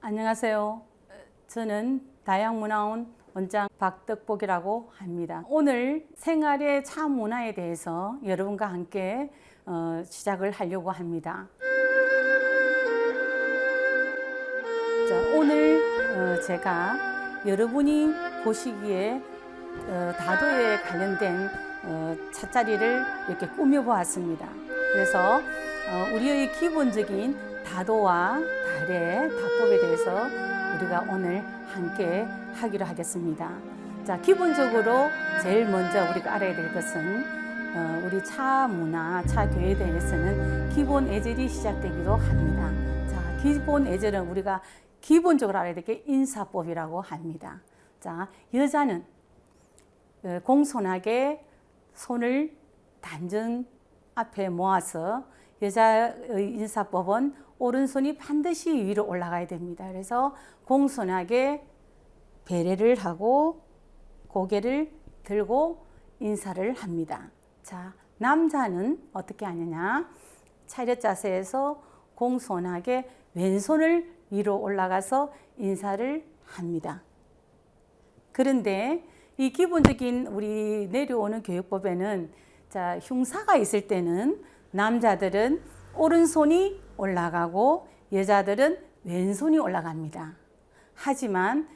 안녕하세요. 저는 다양문화원 원장 박덕복이라고 합니다. 오늘 생활의 차 문화에 대해서 여러분과 함께 시작을 하려고 합니다. 자, 오늘 제가 여러분이 보시기에 다도에 관련된 찻자리를 이렇게 꾸며보았습니다. 그래서 우리의 기본적인 다도와 달의 다법에 대해서 우리가 오늘 함께 하기로 하겠습니다. 자, 기본적으로 제일 먼저 우리가 알아야 될 것은 우리 차 문화, 차 교회에 대해서는 기본 예절이 시작되기도 합니다. 자, 기본 예절은 우리가 기본적으로 알아야 될 게 인사법이라고 합니다. 자, 여자는 공손하게 손을 단전 앞에 모아서 여자의 인사법은 오른손이 반드시 위로 올라가야 됩니다. 그래서 공손하게 배례를 하고 고개를 들고 인사를 합니다. 자, 남자는 어떻게 하느냐? 차렷 자세에서 공손하게 왼손을 위로 올라가서 인사를 합니다. 그런데 이 기본적인 우리 내려오는 교육법에는 자, 흉사가 있을 때는 남자들은 오른손이 올라가고 여자들은 왼손이 올라갑니다. 하지만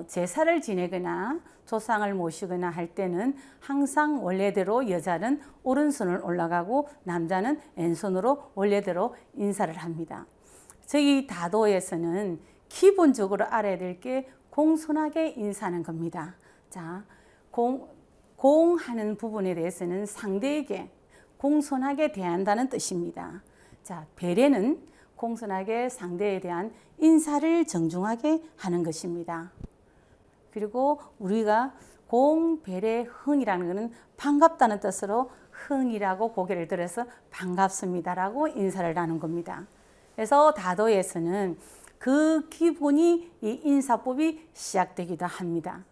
제사를 지내거나 조상을 모시거나 할 때는 항상 원래대로 여자는 오른손을 올라가고 남자는 왼손으로 원래대로 인사를 합니다. 저희 다도에서는 기본적으로 알아야 될 게 공손하게 인사하는 겁니다. 자, 공하는 부분에 대해서는 상대에게 공손하게 대한다는 뜻입니다. 자, 배례는 공손하게 상대에 대한 인사를 정중하게 하는 것입니다. 그리고 우리가 공배례 흥이라는 것은 반갑다는 뜻으로 흥이라고 고개를 들어서 반갑습니다라고 인사를 하는 겁니다. 그래서 다도에서는 그 기본이 이 인사법이 시작되기도 합니다.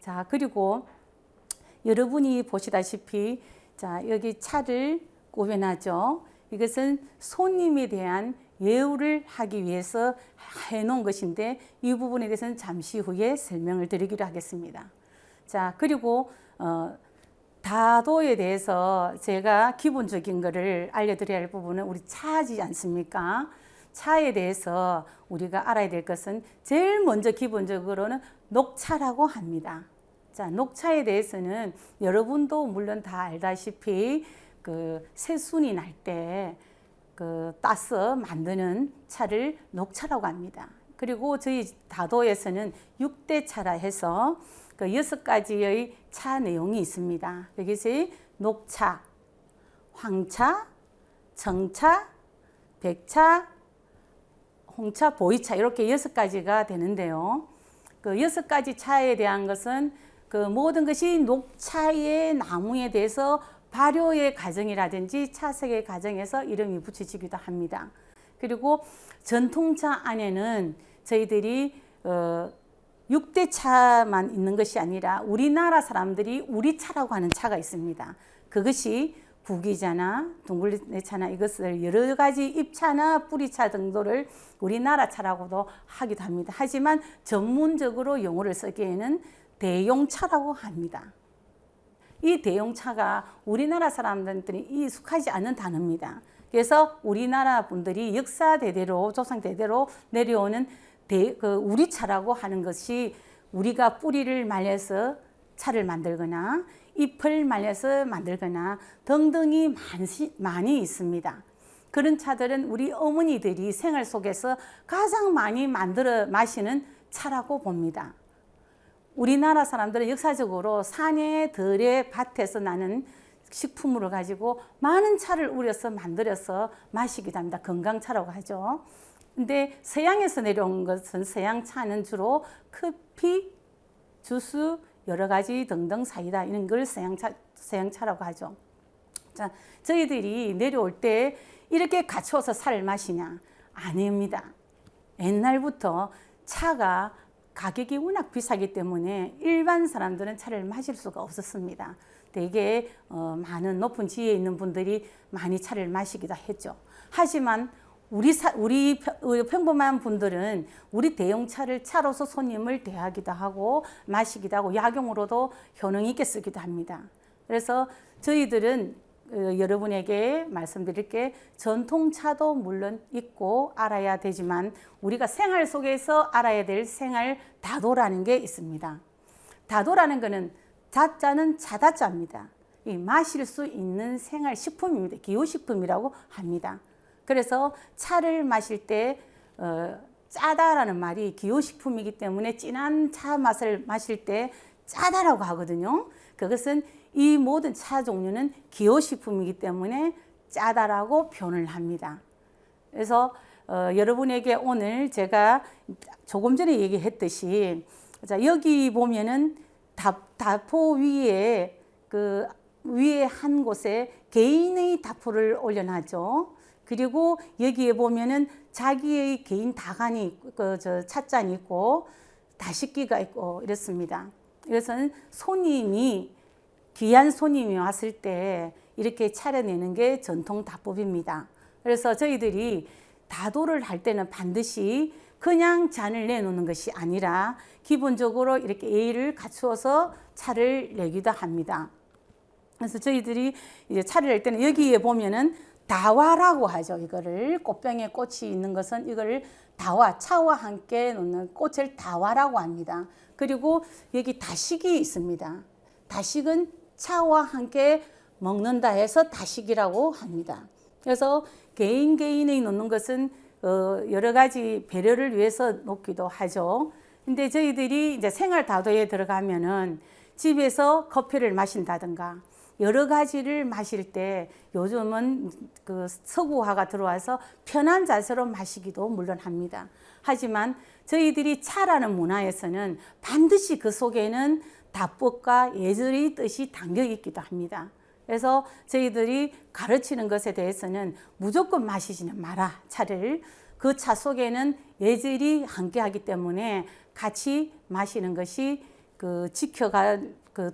자, 그리고 여러분이 보시다시피 자, 여기 차를 꾸며놨죠. 이것은 손님에 대한 예우를 하기 위해서 해놓은 것인데 이 부분에 대해서는 잠시 후에 설명을 드리기로 하겠습니다. 자, 그리고 다도에 대해서 제가 기본적인 것을 알려드려야 할 부분은 우리 차지 않습니까? 차에 대해서 우리가 알아야 될 것은 제일 먼저 기본적으로는 녹차라고 합니다. 자, 녹차에 대해서는 여러분도 물론 다 알다시피 그 새순이 날 때 그 따서 만드는 차를 녹차라고 합니다. 그리고 저희 다도에서는 6대 차라 해서 그 6가지의 차 내용이 있습니다. 여기서 녹차, 황차, 청차, 백차, 홍차, 보이차 이렇게 6가지가 되는데요. 그 6가지 차에 대한 것은 그 모든 것이 녹차의 나무에 대해서 발효의 과정이라든지 차색의 과정에서 이름이 붙여지기도 합니다. 그리고 전통차 안에는 저희들이 6대 차만 있는 것이 아니라 우리나라 사람들이 우리 차라고 하는 차가 있습니다. 그것이 구기자나 둥글레차나 이것을 여러 가지 잎차나 뿌리차 정도를 우리나라 차라고도 하기도 합니다. 하지만 전문적으로 용어를 쓰기에는 대용차라고 합니다. 이 대용차가 우리나라 사람들이 익숙하지 않은 단어입니다. 그래서 우리나라 분들이 역사 대대로 조상 대대로 내려오는 우리 차라고 하는 것이 우리가 뿌리를 말려서 차를 만들거나 잎을 말려서 만들거나 등등이 많이 있습니다. 그런 차들은 우리 어머니들이 생활 속에서 가장 많이 만들어 마시는 차라고 봅니다. 우리나라 사람들은 역사적으로 산에 들에 밭에서 나는 식품으로 가지고 많은 차를 우려서 만들어서 마시기도 합니다. 건강차라고 하죠. 근데 서양에서 내려온 것은 서양차는 주로 커피, 주스, 여러 가지 등등 사이다 이런 걸 서양차라고 하죠. 자, 저희들이 내려올 때 이렇게 갖춰서 차를 마시냐? 아닙니다. 옛날부터 차가 가격이 워낙 비싸기 때문에 일반 사람들은 차를 마실 수가 없었습니다. 되게 많은 높은 지위에 있는 분들이 많이 차를 마시기도 했죠. 하지만 우리 평범한 분들은 우리 대용차를 차로서 손님을 대하기도 하고 마시기도 하고 약용으로도 효능 있게 쓰기도 합니다. 그래서 저희들은 여러분에게 말씀드릴 게 전통차도 물론 있고 알아야 되지만 우리가 생활 속에서 알아야 될 생활 다도라는 게 있습니다. 다도라는 것은 자자는 자다자입니다. 이 마실 수 있는 생활 식품입니다. 기호식품이라고 합니다. 그래서 차를 마실 때 짜다라는 말이 기호식품이기 때문에 진한 차 맛을 마실 때 짜다라고 하거든요. 그것은 이 모든 차 종류는 기호식품이기 때문에 짜다라고 표현을 합니다. 그래서 여러분에게 오늘 제가 조금 전에 얘기했듯이 자, 여기 보면은 다포 위에 위에 한 곳에 개인의 다포를 올려놨죠. 그리고 여기에 보면은 자기의 개인 다간이 있고, 찻잔이 있고 다식기가 있고 이렇습니다. 이것은 귀한 손님이 왔을 때 이렇게 차려내는 게 전통 다법입니다. 그래서 저희들이 다도를 할 때는 반드시 그냥 잔을 내놓는 것이 아니라 기본적으로 이렇게 예의를 갖추어서 차를 내기도 합니다. 그래서 저희들이 이제 차를 낼 때는 여기에 보면은 다화라고 하죠. 이거를 꽃병에 꽃이 있는 것은 이거를 다화, 차와 함께 놓는 꽃을 다화라고 합니다. 그리고 여기 다식이 있습니다. 다식은 차와 함께 먹는다 해서 다식이라고 합니다. 그래서 개인이 놓는 것은 여러 가지 배려를 위해서 놓기도 하죠. 근데 저희들이 이제 생활 다도에 들어가면은 집에서 커피를 마신다든가 여러 가지를 마실 때 요즘은 서구화가 들어와서 편한 자세로 마시기도 물론 합니다. 하지만 저희들이 차라는 문화에서는 반드시 그 속에는 다법과 예절의 뜻이 담겨 있기도 합니다. 그래서 저희들이 가르치는 것에 대해서는 무조건 마시지는 마라, 차를. 그 차 속에는 예절이 함께하기 때문에 같이 마시는 것이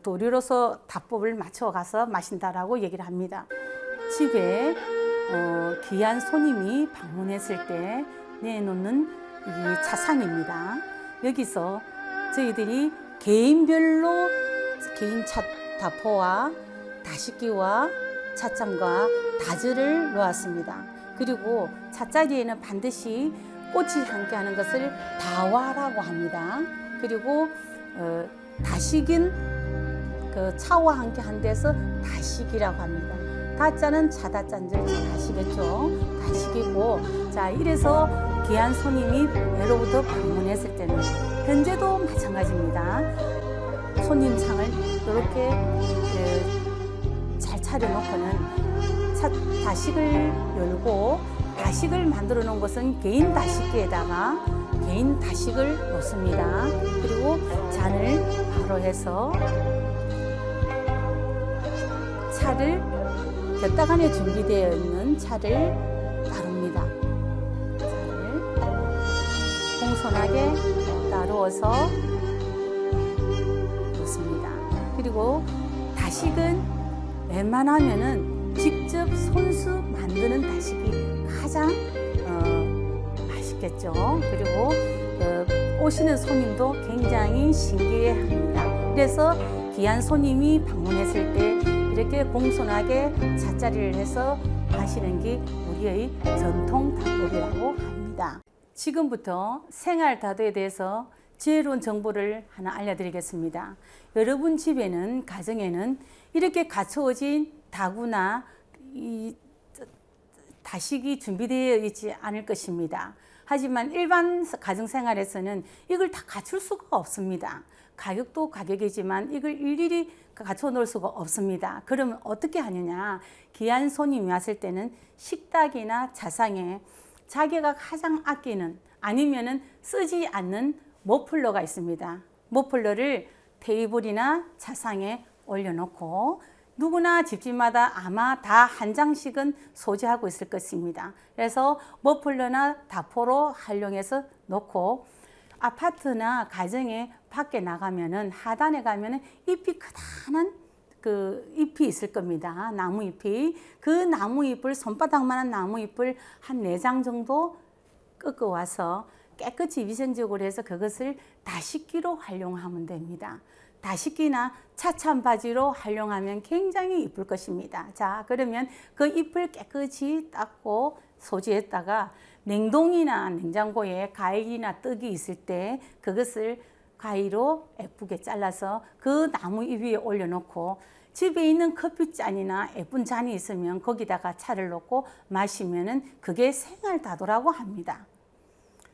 도리로서 다법을 맞춰가서 마신다라고 얘기를 합니다. 집에 귀한 손님이 방문했을 때 내놓는 이 차상입니다. 여기서 저희들이 개인별로 개인 차 다포와 다식기와 찻잔과 다즈를 놓았습니다. 그리고 찻자리에는 반드시 꽃이 함께하는 것을 다화라고 합니다. 그리고 다식인 차와 함께 한 데서 다식이라고 합니다. 다자는 차다짠들 잘 아시겠죠? 다식이고, 자, 이래서 귀한 손님이 외로부터 방문했을 때는 현재도 마찬가지입니다. 손님상을 이렇게 잘 차려놓고는 다식을 열고 다식을 만들어 놓은 것은 개인 다식기에다가 개인 다식을 놓습니다. 그리고 잔을 바로 해서 차를 곁다간에 준비되어 있는 차를 따릅니다. 차를 공손하게 따르어서 놓습니다. 그리고 다식은 웬만하면은 직접 손수 만드는 다식이 가장 맛있겠죠. 그리고 오시는 손님도 굉장히 신기해합니다. 그래서 귀한 손님이 방문했을 때 이렇게 공손하게 찻자리를 해서 마시는 게 우리의 전통 다법이라고 합니다. 지금부터 생활 다도에 대해서 지혜로운 정보를 하나 알려드리겠습니다. 여러분 집에는, 가정에는 이렇게 갖춰진 다구나 이 다식이 준비되어 있지 않을 것입니다. 하지만 일반 가정생활에서는 이걸 다 갖출 수가 없습니다. 가격도 가격이지만 이걸 일일이 갖춰 놓을 수가 없습니다. 그러면 어떻게 하느냐? 귀한 손님이 왔을 때는 식탁이나 차상에 자기가 가장 아끼는 아니면은 쓰지 않는 머플러가 있습니다. 머플러를 테이블이나 차상에 올려놓고 누구나 집집마다 아마 다 한 장씩은 소지하고 있을 것입니다. 그래서 머플러나 다포로 활용해서 놓고 아파트나 가정에 밖에 나가면은 하단에 가면은 잎이 크다란 그 잎이 있을 겁니다. 나무 잎이. 그 나무 잎을, 손바닥만한 나무 잎을 한 4장 정도 꺾어 와서 깨끗이 위생적으로 해서 그것을 다식기로 활용하면 됩니다. 다식기나 차찬 바지로 활용하면 굉장히 이쁠 것입니다. 자, 그러면 그 잎을 깨끗이 닦고 소지했다가 냉동이나 냉장고에 과일이나 떡이 있을 때 그것을 가위로 예쁘게 잘라서 그 나무 잎 위에 올려놓고 집에 있는 커피잔이나 예쁜 잔이 있으면 거기다가 차를 넣고 마시면은 그게 생활다도라고 합니다.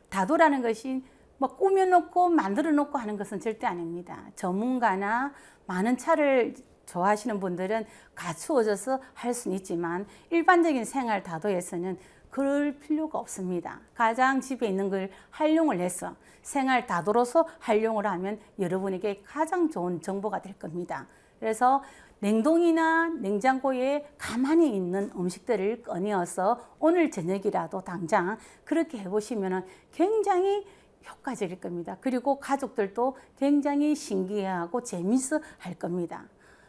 다도라는 것이 뭐 꾸며놓고 만들어놓고 하는 것은 절대 아닙니다. 전문가나 많은 차를 좋아하시는 분들은 갖추어져서 할 수는 있지만 일반적인 생활 다도에서는 그럴 필요가 없습니다. 가장 집에 있는 걸 활용을 해서 생활 다도로서 활용을 하면 여러분에게 가장 좋은 정보가 될 겁니다. 그래서 냉동이나 냉장고에 가만히 있는 음식들을 꺼내어서 오늘 저녁이라도 당장 그렇게 해보시면 굉장히 효과적일 겁니다. 그리고 가족들도 굉장히 신기해하고 재미있어 할 겁니다.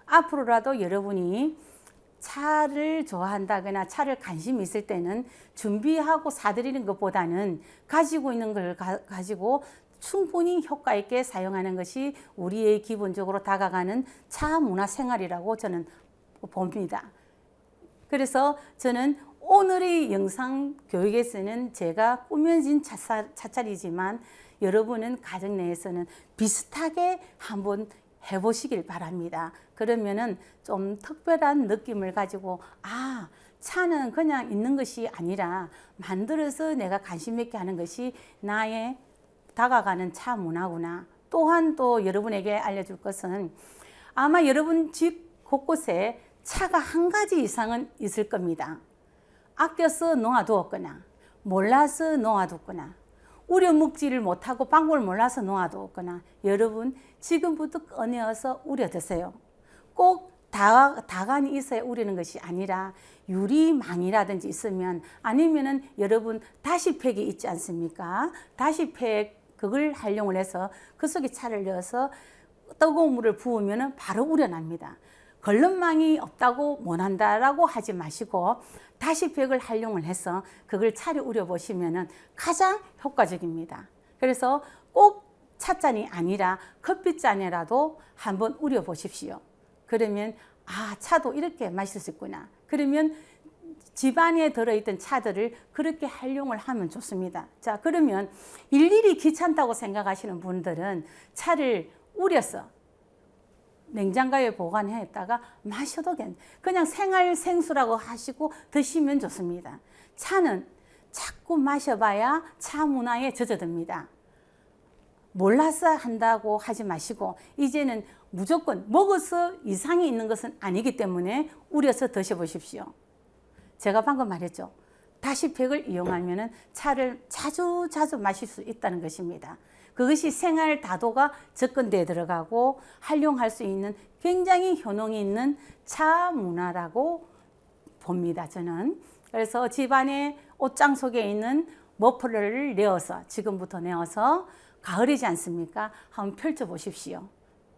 앞으로라도 여러분이 차를 좋아한다거나 차를 관심이 있을 때는 준비하고 사드리는 것보다는 가지고 있는 걸 가지고 충분히 효과 있게 사용하는 것이 우리의 기본적으로 다가가는 차 문화 생활이라고 저는 봅니다. 그래서 저는 오늘의 영상 교육에서는 제가 꾸며진 차차리지만 여러분은 가정 내에서는 비슷하게 한번 해보시길 바랍니다. 그러면은 좀 특별한 느낌을 가지고 아, 차는 그냥 있는 것이 아니라 만들어서 내가 관심 있게 하는 것이 나의 다가가는 차 문화구나. 또한 또 여러분에게 알려줄 것은 아마 여러분 집 곳곳에 차가 한 가지 이상은 있을 겁니다. 아껴서 놓아두었거나 몰라서 놓아뒀거나 우려먹지를 못하고 방법을 몰라서 놓아두었거나 여러분 지금부터 꺼내어서 우려 드세요. 꼭 다간이 있어야 우리는 것이 아니라 유리망이라든지 있으면 아니면은 여러분 다시팩이 있지 않습니까? 다시팩 그걸 활용을 해서 그 속에 차를 넣어서 뜨거운 물을 부으면 바로 우려납니다. 걸름망이 없다고 못한다라고 하지 마시고 다시팩을 활용을 해서 그걸 차를 우려보시면 가장 효과적입니다. 그래서 꼭 찻잔이 아니라 커피잔이라도 한번 우려보십시오. 그러면 아, 차도 이렇게 마실 수 있구나. 그러면 집안에 들어있던 차들을 그렇게 활용을 하면 좋습니다. 자, 그러면 일일이 귀찮다고 생각하시는 분들은 차를 우려서 냉장고에 보관했다가 마셔도 그냥 생활 생수라고 하시고 드시면 좋습니다. 차는 자꾸 마셔봐야 차 문화에 젖어듭니다. 몰라서 한다고 하지 마시고 이제는 무조건 먹어서 이상이 있는 것은 아니기 때문에 우려서 드셔보십시오. 제가 방금 말했죠. 다시팩을 이용하면 차를 자주 마실 수 있다는 것입니다. 그것이 생활 다도가 접근되어 들어가고 활용할 수 있는 굉장히 효능이 있는 차 문화라고 봅니다. 저는. 그래서 집안의 옷장 속에 있는 머플러를 지금부터 내어서 가을이지 않습니까? 한번 펼쳐 보십시오.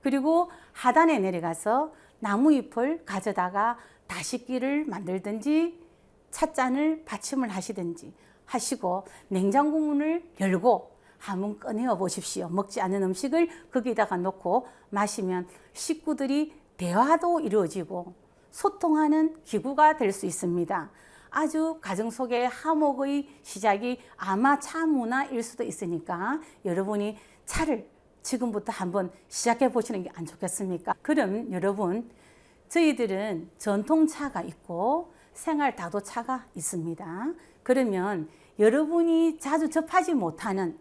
그리고 하단에 내려가서 나무잎을 가져다가 다시기를 만들든지 찻잔을 받침을 하시든지 하시고 냉장고 문을 열고 한번 꺼내어 보십시오. 먹지 않은 음식을 거기다가 놓고 마시면 식구들이 대화도 이루어지고 소통하는 기구가 될 수 있습니다. 아주 가정 속의 화목의 시작이 아마 차 문화일 수도 있으니까 여러분이 차를 지금부터 한번 시작해 보시는 게 안 좋겠습니까? 그럼 여러분, 저희들은 전통차가 있고 생활 다도차가 있습니다. 그러면 여러분이 자주 접하지 못하는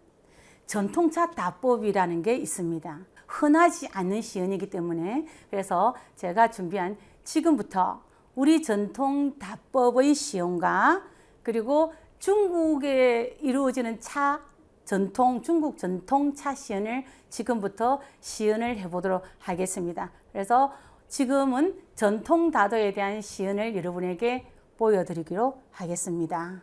전통차 다법이라는 게 있습니다. 흔하지 않은 시연이기 때문에 그래서 제가 준비한 지금부터 우리 전통 다법의 시연과 그리고 중국에 이루어지는 중국 전통 차 시연을 지금부터 시연을 해보도록 하겠습니다. 그래서 지금은 전통 다도에 대한 시연을 여러분에게 보여드리기로 하겠습니다.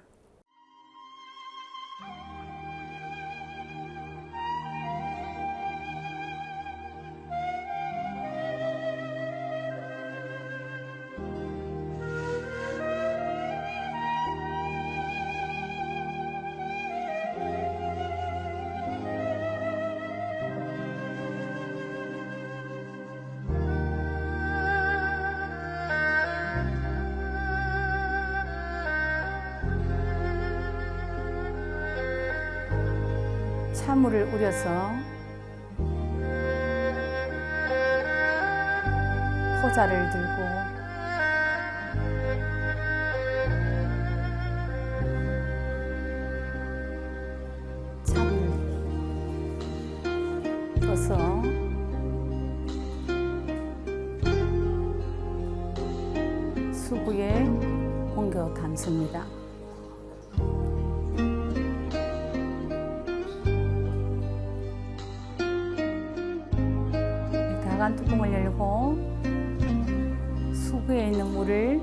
차물을 우려서 포자를 들고 차를 떠서 수구에 옮겨 담습니다. 다간 뚜껑을 열고 수구에 있는 물을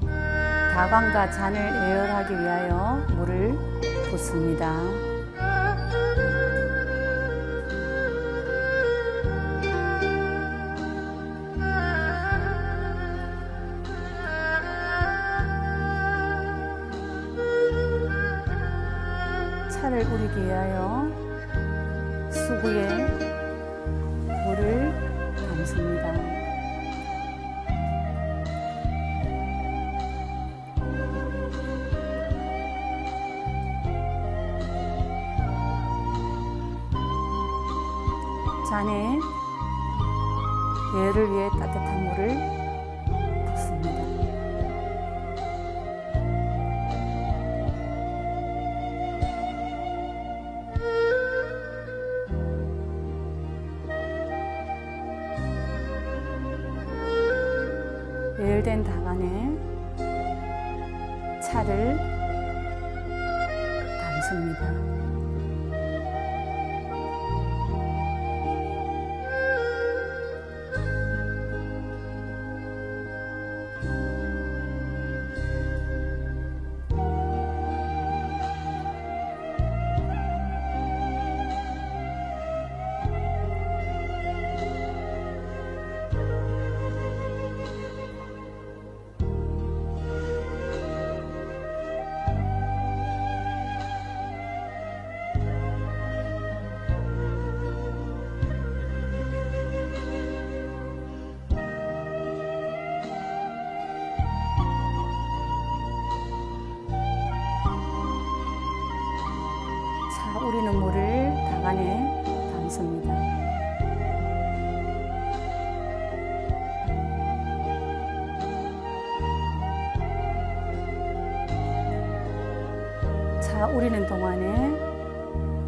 다간과 잔을 예열하기 위하여 물을 붓습니다. 차를 우리기 위하여 수구에 물을 담습니다. 잔에 예열을 위해 따뜻한 물을 붓습니다. 예열된 다간에 차를 담습니다. 차 우리는 물을 다간에 담습니다. 차 우리는 동안에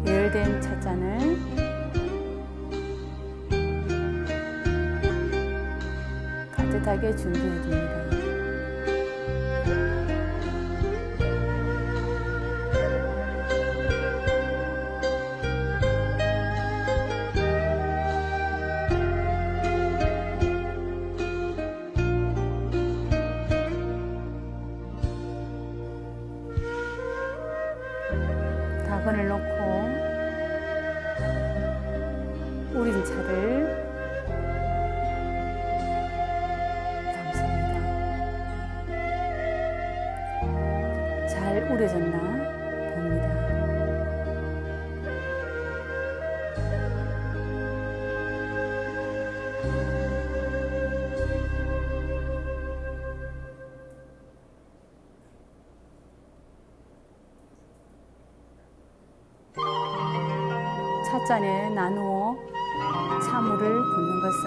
예열된 찻잔을 따뜻하게 준비해 줍니다. 다간을 넣고 우린 차를 담습니다. 잘 우려졌나 봅니다. 찻잔에 나누어 차물을 붓는 것은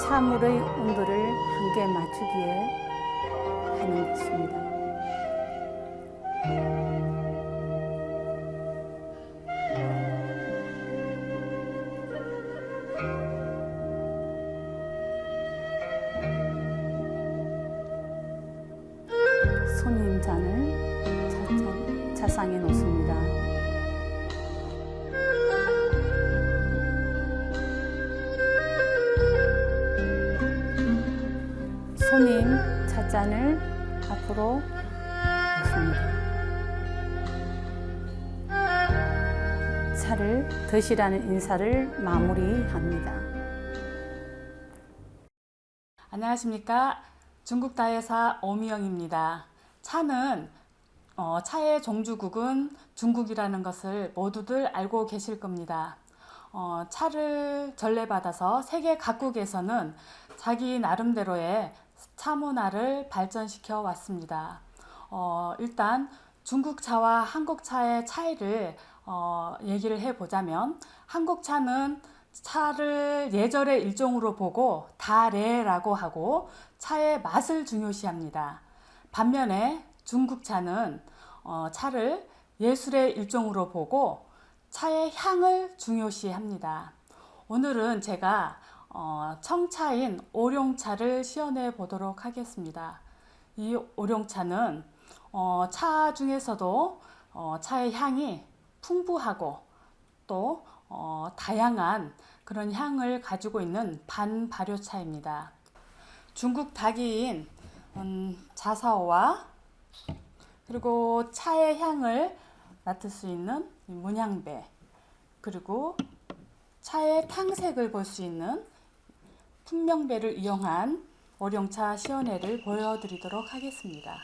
차물의 온도를 한계 맞추기에 하는 것입니다. 손님 잔을 차상에 놓습니다. 손님 찻잔을 앞으로 놓습니다. 차를 드시라는 인사를 마무리합니다. 안녕하십니까. 중국 다회사 오미영입니다. 차는 차의 종주국은 중국이라는 것을 모두들 알고 계실 겁니다. 차를 전례받아서 세계 각국에서는 자기 나름대로의 차 문화를 발전시켜 왔습니다. 일단 중국 차와 한국 차의 차이를 얘기를 해보자면, 한국 차는 차를 예절의 일종으로 보고 다례라고 하고 차의 맛을 중요시합니다. 반면에 중국 차는 차를 예술의 일종으로 보고 차의 향을 중요시합니다. 오늘은 제가 청차인 오룡차를 시연해 보도록 하겠습니다. 이 오룡차는 차 중에서도 차의 향이 풍부하고 또 다양한 그런 향을 가지고 있는 반발효차입니다. 중국 닭인 자사오와 그리고 차의 향을 맡을 수 있는 문향배, 그리고 차의 탕색을 볼 수 있는 품명배를 이용한 오룡차 시연회를 보여드리도록 하겠습니다.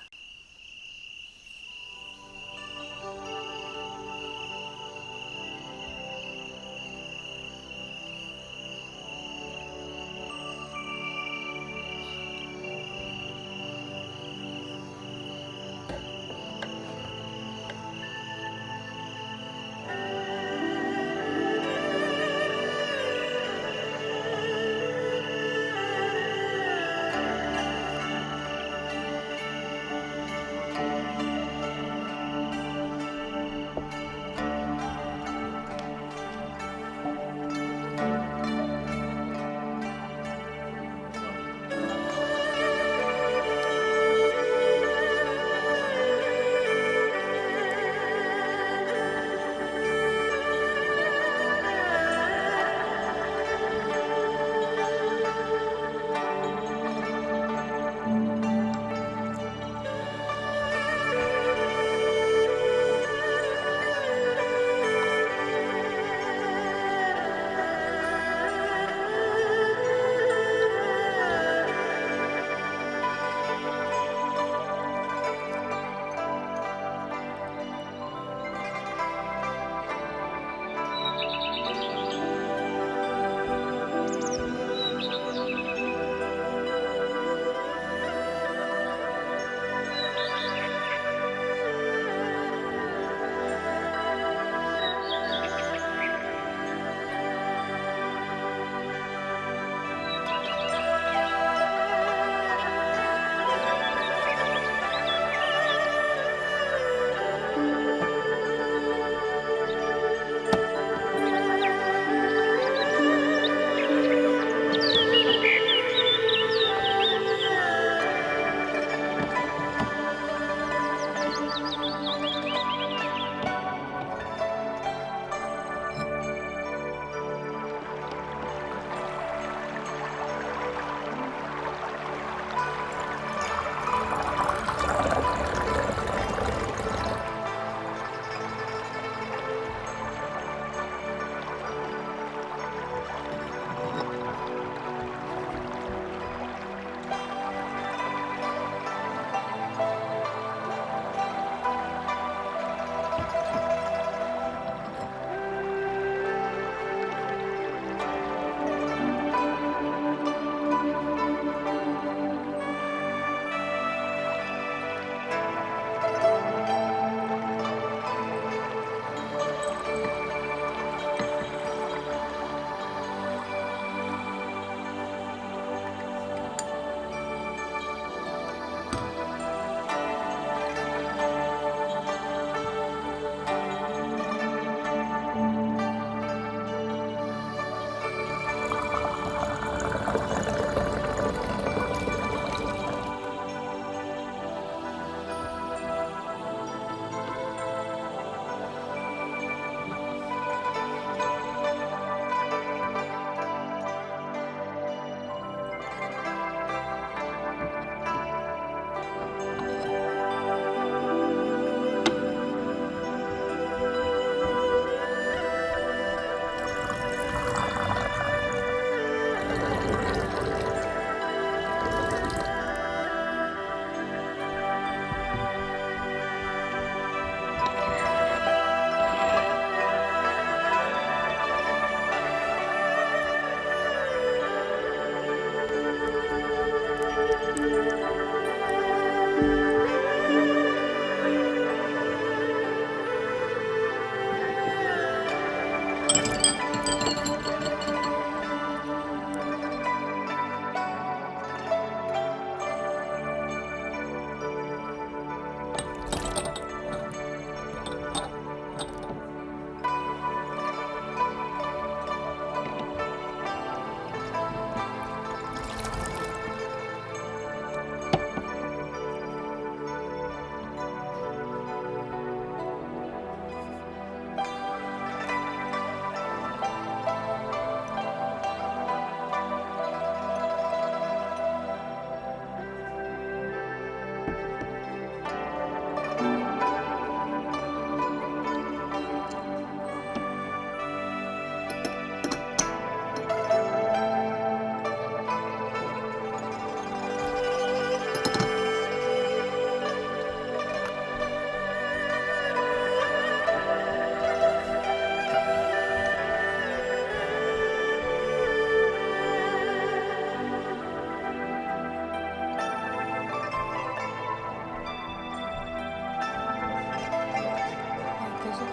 계속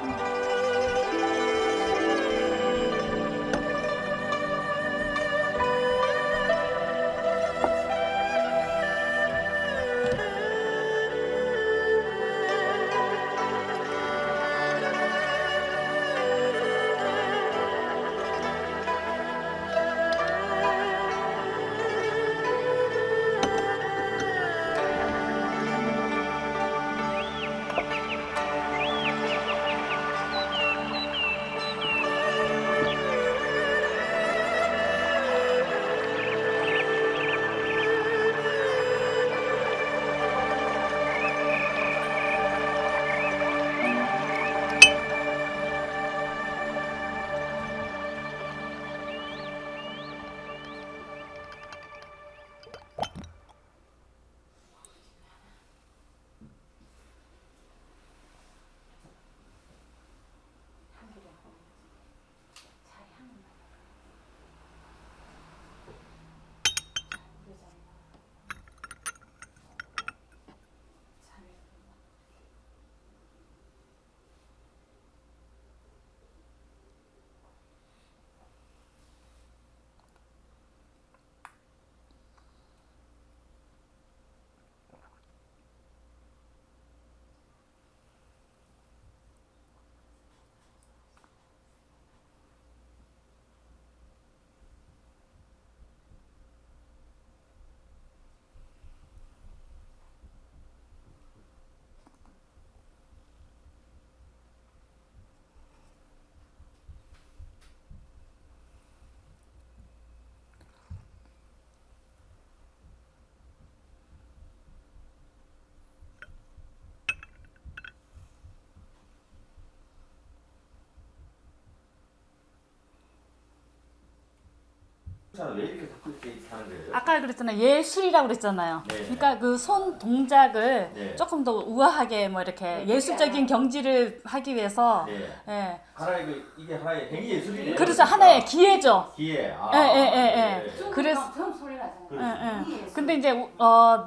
왜 이렇게 자꾸 이렇게 하는 거예요? 아까 그랬잖아요. 예술이라고 그랬잖아요. 네. 그러니까 그 손 동작을 네. 조금 더 우아하게 뭐 이렇게 예술적인 경지를 하기 위해서 네. 예. 하나의 이게 하나의 행위 예술이네요. 그래서 하나의 기회죠. 기회. 아, 예. 그래서 처음 소리 나잖아요. 그렇죠. 근데 이제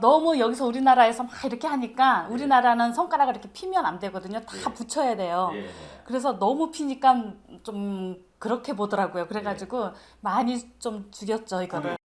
너무 여기서 우리나라에서 막 이렇게 하니까 우리나라는 손가락을 이렇게 피면 안 되거든요. 다 네. 붙여야 돼요. 네. 그래서 너무 피니까 좀 그렇게 보더라고요. 그래가지고 많이 좀 죽였죠 이거를.